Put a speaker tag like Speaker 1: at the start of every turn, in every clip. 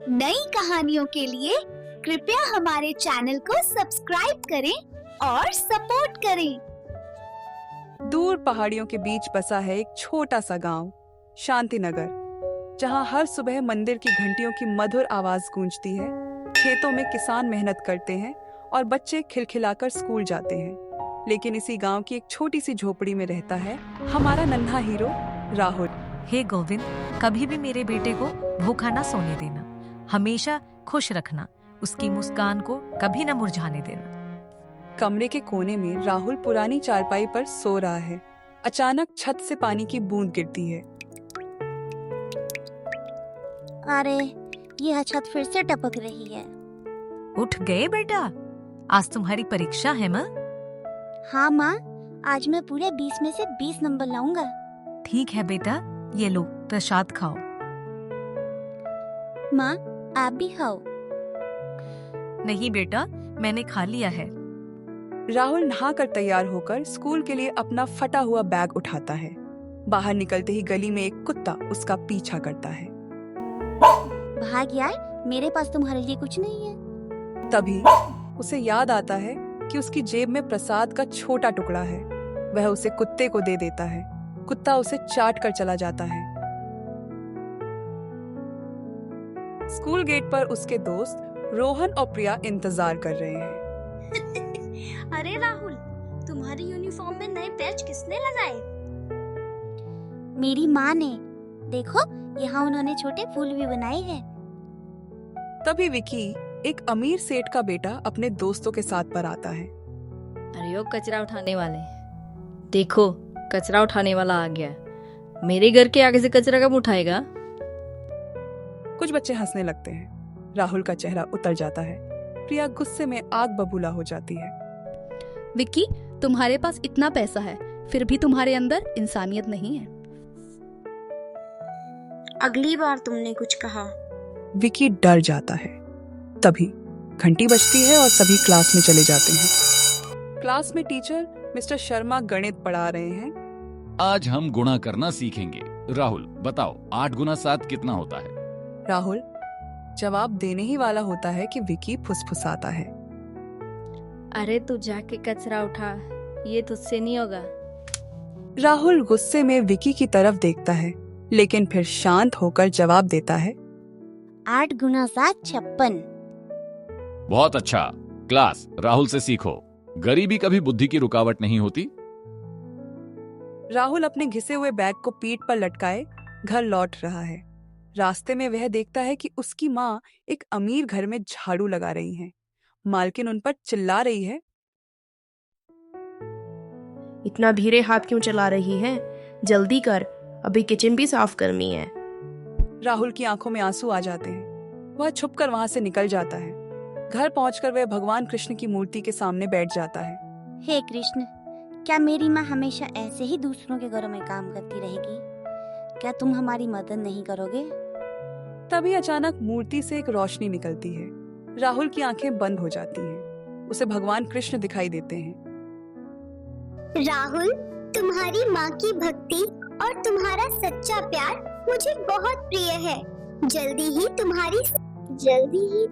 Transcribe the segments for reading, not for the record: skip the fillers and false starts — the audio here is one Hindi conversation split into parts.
Speaker 1: नई कहानियों के लिए कृपया हमारे चैनल को सब्सक्राइब करें और सपोर्ट करें।
Speaker 2: दूर पहाड़ियों के बीच बसा है एक छोटा सा गांव, शांतिनगर, जहां हर सुबह मंदिर की घंटियों की मधुर आवाज गूंजती है। खेतों में किसान मेहनत करते हैं और बच्चे खिलखिलाकर स्कूल जाते हैं। लेकिन इसी गांव की एक छोटी सी झोपड़ी में रहता है हमारा नन्हा हीरो राहुल।
Speaker 3: हे गोविंद, कभी भी मेरे बेटे को भूखा ना सोने देना, हमेशा खुश रखना, उसकी मुस्कान को कभी न मुरझाने देना।
Speaker 2: कमरे के कोने में राहुल पुरानी चारपाई पर सो रहा है। अचानक छत से पानी की बूंद गिरती है।
Speaker 4: अरे, यह छत फिर से टपक रही है।
Speaker 3: उठ गए बेटा, आज तुम्हारी परीक्षा है माँ।
Speaker 4: हाँ माँ, आज मैं पूरे 20 में से 20 नंबर लाऊंगा।
Speaker 3: ठीक है बेटा, ये लो प्रसाद खाओ।
Speaker 4: माँ, आप भी खाओ।
Speaker 3: नहीं बेटा, मैंने खा लिया है।
Speaker 2: राहुल नहाकर तैयार होकर स्कूल के लिए अपना फटा हुआ बैग उठाता है। बाहर निकलते ही गली में एक कुत्ता उसका पीछा करता है।
Speaker 4: भाग यार, मेरे पास तुम्हारे लिए कुछ नहीं है।
Speaker 2: तभी उसे याद आता है कि उसकी जेब में प्रसाद का छोटा टुकड़ा है। वह उसे कुत्ते को दे देता है। कुत्ता उसे चाट कर चला जाता है। स्कूल गेट पर उसके दोस्त रोहन और प्रिया इंतजार कर रहे हैं।
Speaker 5: अरे राहुल, तुम्हारी यूनिफॉर्म में नए पैच किसने लगाए?
Speaker 4: मेरी माँ ने। देखो, यहाँ उन्होंने छोटे फूल भी बनाए हैं।
Speaker 2: तभी विकी, एक अमीर सेठ का बेटा, अपने दोस्तों के साथ पर आता है।
Speaker 6: अरे ओ कचरा उठाने वाले, देखो कचरा उठाने वाला आ गया। मेरे घर के आगे से कचरा कब उठाएगा?
Speaker 2: कुछ बच्चे हंसने लगते हैं। राहुल का चेहरा उतर जाता है। प्रिया गुस्से में आग बबूला हो जाती है।
Speaker 7: विक्की, तुम्हारे पास इतना पैसा है, फिर भी तुम्हारे अंदर इंसानियत नहीं है।
Speaker 5: अगली बार तुमने कुछ कहा।
Speaker 2: विकी डर जाता है। तभी घंटी बजती है और सभी क्लास में चले जाते हैं। क्लास में टीचर मिस्टर शर्मा गणित पढ़ा रहे हैं।
Speaker 8: आज हम गुणा करना सीखेंगे। राहुल, बताओ 8 गुना 7 कितना होता है?
Speaker 2: राहुल जवाब देने ही वाला होता है कि विकी फुसफुसाता है।
Speaker 6: अरे तू जाके कचरा उठा, ये तुझसे नहीं होगा।
Speaker 2: राहुल गुस्से में विकी की तरफ देखता है, लेकिन फिर शांत होकर जवाब देता है,
Speaker 4: 8 गुना 7 56।
Speaker 8: बहुत अच्छा। क्लास, राहुल से सीखो। गरीबी कभी बुद्धि की रुकावट नहीं होती।
Speaker 2: राहुल अपने घिसे हुए बैग को पीठ पर लटकाए घर लौट रहा है। रास्ते में वह देखता है कि उसकी माँ एक अमीर घर में झाड़ू लगा रही हैं। मालकिन उन पर चिल्ला रही है,
Speaker 9: इतना धीरे हाथ क्यों चला रही है? जल्दी कर, अभी किचन भी साफ करनी है।
Speaker 2: राहुल की आंखों में आंसू आ जाते हैं। वह छुपकर वहां से निकल जाता है। घर पहुंचकर वह भगवान कृष्ण की मूर्ति के सामने बैठ जाता है।
Speaker 4: हे कृष्ण, क्या मेरी माँ हमेशा ऐसे ही दूसरों के घरों में काम करती रहेगी? क्या तुम हमारी मदद नहीं करोगे?
Speaker 2: तभी अचानक मूर्ति से एक रोशनी निकलती है। राहुल की आंखें बंद हो जाती हैं। उसे भगवान कृष्ण दिखाई देते हैं।
Speaker 1: राहुल, तुम्हारी माँ की भक्ति और तुम्हारा सच्चा प्यार मुझे बहुत प्रिय है। जल्दी ही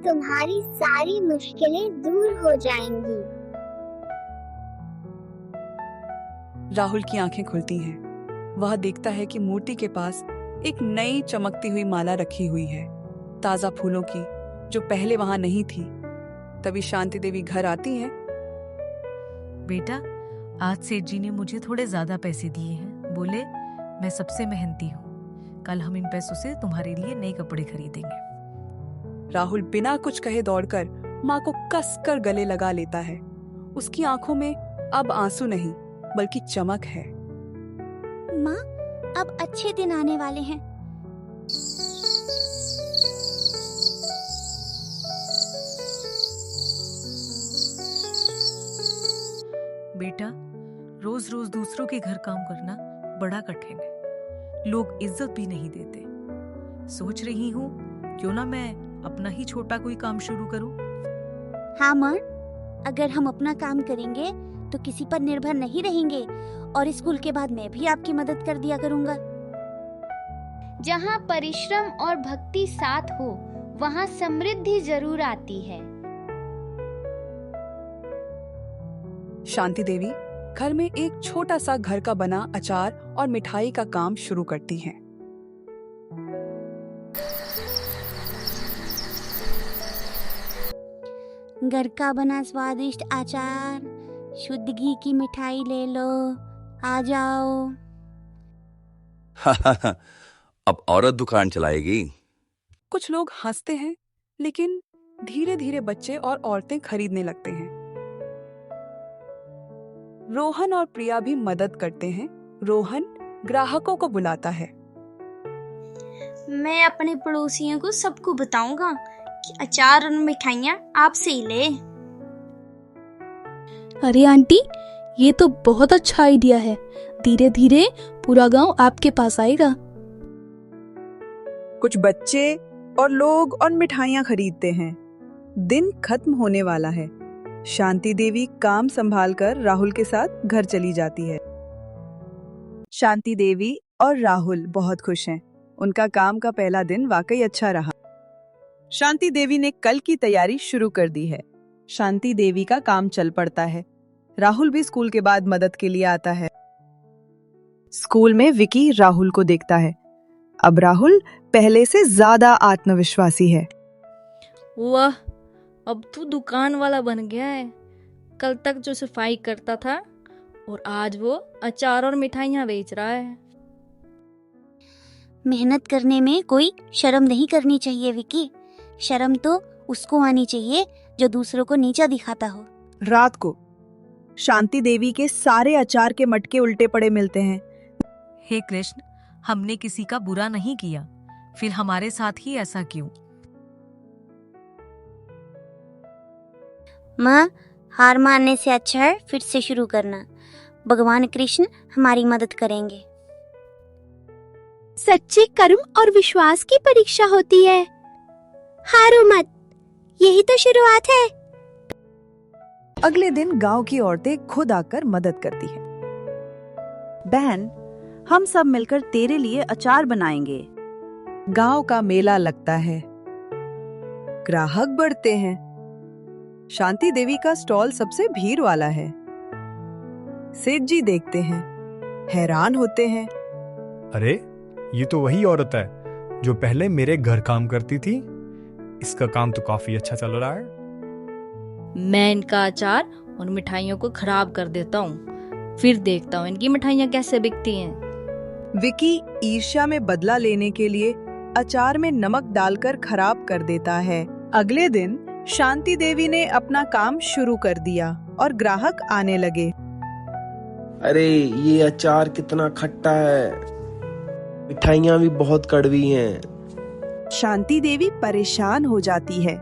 Speaker 1: तुम्हारी सारी मुश्किलें दूर हो जाएंगी।
Speaker 2: राहुल की आंखें खुलती हैं। वह देखता है कि मूर्ति के पास एक नई चमकती हुई माला रखी हुई है, ताजा फूलों की, जो पहले वहां नहीं थी। तभी शांति देवी घर आती हैं।
Speaker 3: बेटा, आज सेठ जी ने मुझे थोड़े ज्यादा पैसे दिए हैं। बोले मैं सबसे मेहनती हूँ, कल हम इन पैसों से तुम्हारे लिए नए कपड़े खरीदेंगे।
Speaker 2: राहुल बिना कुछ कहे दौड़कर माँ को कसकर गले लगा लेता है। उसकी आंखों में अब आंसू नहीं, बल्कि चमक है।
Speaker 4: माँ, अब अच्छे दिन आने वाले हैं।
Speaker 3: बेटा, रोज रोज दूसरों के घर काम करना बड़ा कठिन है। लोग इज्जत भी नहीं देते। सोच रही हूँ क्यों ना मैं अपना ही छोटा कोई काम शुरू करूँ।
Speaker 4: हाँ माँ, अगर हम अपना काम करेंगे तो किसी पर निर्भर नहीं रहेंगे और स्कूल के बाद मैं भी आपकी मदद कर दिया करूँगा।
Speaker 5: जहाँ परिश्रम और भक्ति साथ हो, वहाँ समृद्धि जरूर आती है।
Speaker 2: शांति देवी घर में एक छोटा सा घर का बना अचार और मिठाई का काम शुरू करती हैं।
Speaker 4: घर का बना स्वादिष्ट अचार, शुद्ध घी की मिठाई ले लो, आ जाओ।
Speaker 10: अब औरत दुकान चलाएगी।
Speaker 2: कुछ लोग हंसते हैं, लेकिन धीरे धीरे बच्चे और औरतें खरीदने लगते हैं। रोहन और प्रिया भी मदद करते हैं। रोहन ग्राहकों को बुलाता है।
Speaker 5: मैं अपने पड़ोसियों को सबको बताऊंगा कि अचार और मिठाइयाँ आपसे ही ले।
Speaker 7: अरे आंटी, ये तो बहुत अच्छा आइडिया है। धीरे धीरे पूरा गांव आपके पास आएगा।
Speaker 2: कुछ बच्चे और लोग और मिठाइयाँ खरीदते हैं। दिन खत्म होने वाला है। शांति देवी काम संभालकर राहुल के साथ घर चली जाती है। शांति देवी और राहुल बहुत खुश हैं। उनका काम का पहला दिन वाकई अच्छा रहा। शांति देवी ने कल की तैयारी शुरू कर दी है। शांति देवी का काम चल पड़ता है। राहुल भी स्कूल के बाद मदद के लिए आता है। स्कूल में विकी राहुल को देखता है। अब राहुल पहले से ज्यादा आत्मविश्वासी है।
Speaker 6: वाह, अब तू दुकान वाला बन गया है। कल तक जो सफाई करता था और आज वो अचार और मिठाइयाँ बेच रहा है।
Speaker 4: मेहनत करने में कोई शर्म नहीं करनी चाहिए विकी। शर्म तो उसको आनी चाहिए जो दूसरों को नीचा दिखाता हो।
Speaker 2: रात को शांति देवी के सारे अचार के मटके उल्टे पड़े मिलते हैं।
Speaker 3: हे कृष्ण, हमने किसी का बुरा नहीं किया, फिर हमारे साथ ही ऐसा क्यों?
Speaker 4: माँ, हार मानने से अच्छा है फिर से शुरू करना। भगवान कृष्ण हमारी मदद करेंगे।
Speaker 1: सच्चे कर्म और विश्वास की परीक्षा होती है। हारो मत, यही तो शुरुआत है।
Speaker 2: अगले दिन गांव की औरतें खुद आकर मदद करती हैं। बहन, हम सब मिलकर तेरे लिए अचार बनाएंगे। गांव का मेला लगता है। ग्राहक बढ़ते हैं। शांति देवी का स्टॉल सबसे भीड़ वाला है। सेठ जी देखते हैं, हैरान होते हैं।
Speaker 11: अरे, ये तो वही औरत है जो पहले मेरे घर काम करती थी। इसका काम तो काफी अच्छा चल रहा है।
Speaker 6: मैं इनका अचार और मिठाइयों को खराब कर देता हूँ, फिर देखता हूँ इनकी मिठाइयाँ कैसे बिकती हैं।
Speaker 2: विकी ईर्ष्या में बदला लेने के लिए अचार में नमक डालकर खराब कर देता है। अगले दिन शांति देवी ने अपना काम शुरू कर दिया और ग्राहक आने लगे।
Speaker 12: अरे, ये अचार कितना खट्टा है, मिठाइयाँ भी बहुत कड़वी हैं।
Speaker 2: शांति देवी परेशान हो जाती है।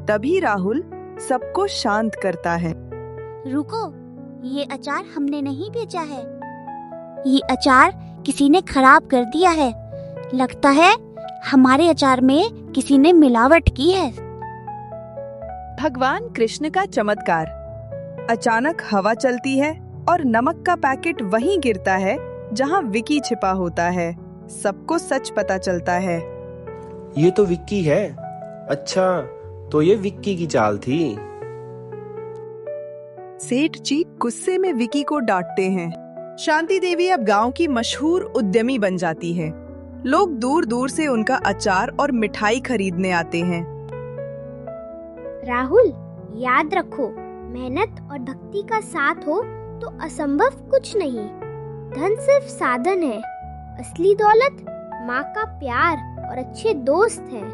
Speaker 2: तभी राहुल सबको शांत करता है।
Speaker 4: रुको, ये अचार हमने नहीं बेचा है। ये अचार किसी ने खराब कर दिया है। लगता है हमारे अचार में किसी ने मिलावट की है।
Speaker 2: भगवान कृष्ण का चमत्कार। अचानक हवा चलती है और नमक का पैकेट वहीं गिरता है जहां विकी छिपा होता है। सबको सच पता चलता है।
Speaker 12: ये तो विक्की है। अच्छा, तो ये विक्की की चाल थी।
Speaker 2: सेठ जी गुस्से में विकी को डांटते हैं। शांति देवी अब गांव की मशहूर उद्यमी बन जाती है। लोग दूर दूर से उनका अचार और मिठाई खरीदने आते हैं।
Speaker 5: राहुल, याद रखो, मेहनत और भक्ति का साथ हो तो असंभव कुछ नहीं। धन सिर्फ साधन है, असली दौलत माँ का प्यार और अच्छे दोस्त हैं।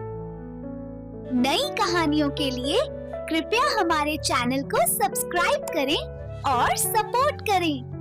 Speaker 1: नई कहानियों के लिए कृपया हमारे चैनल को सब्सक्राइब करें और सपोर्ट करें।